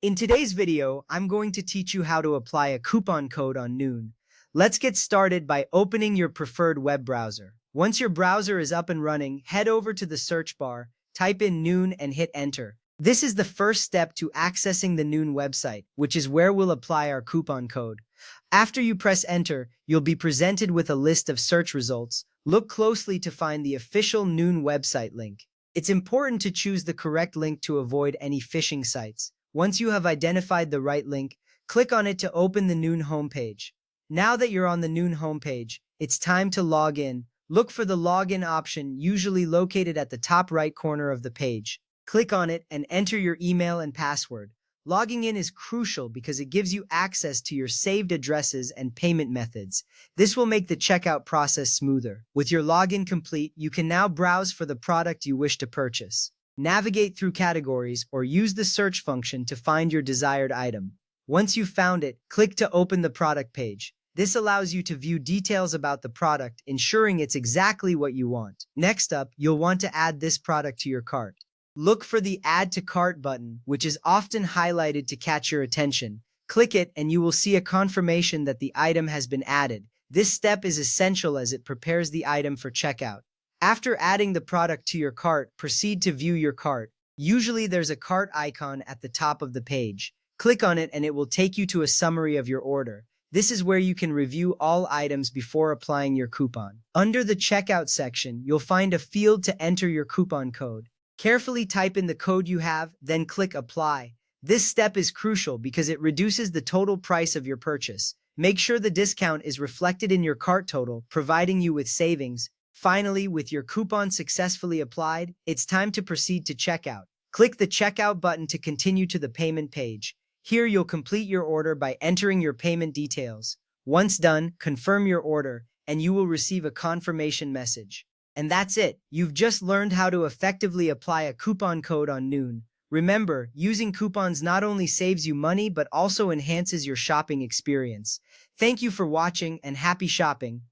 In today's video, I'm going to teach you how to apply a coupon code on Noon. Let's get started by opening your preferred web browser. Once your browser is up and running, head over to the search bar, type in Noon and hit enter. This is the first step to accessing the Noon website, which is where we'll apply our coupon code. After you press enter, you'll be presented with a list of search results. Look closely to find the official Noon website link. It's important to choose the correct link to avoid any phishing sites. Once you have identified the right link, click on it to open the Noon homepage. Now that you're on the Noon homepage, it's time to log in. Look for the login option, usually located at the top right corner of the page. Click on it and enter your email and password. Logging in is crucial because it gives you access to your saved addresses and payment methods. This will make the checkout process smoother. With your login complete, you can now browse for the product you wish to purchase. Navigate through categories or use the search function to find your desired item. Once you've found it, click to open the product page. This allows you to view details about the product, ensuring it's exactly what you want. Next up, you'll want to add this product to your cart. Look for the Add to Cart button, which is often highlighted to catch your attention. Click it and you will see a confirmation that the item has been added. This step is essential as it prepares the item for checkout. After adding the product to your cart, proceed to view your cart. Usually there's a cart icon at the top of the page. Click on it and it will take you to a summary of your order. This is where you can review all items before applying your coupon. Under the checkout section, you'll find a field to enter your coupon code. Carefully type in the code you have, then click Apply. This step is crucial because it reduces the total price of your purchase. Make sure the discount is reflected in your cart total, providing you with savings. Finally, with your coupon successfully applied, it's time to proceed to checkout. Click the Checkout button to continue to the payment page. Here you'll complete your order by entering your payment details. Once done, confirm your order, and you will receive a confirmation message. And that's it. You've just learned how to effectively apply a coupon code on Noon. Remember, using coupons not only saves you money but also enhances your shopping experience. Thank you for watching and happy shopping.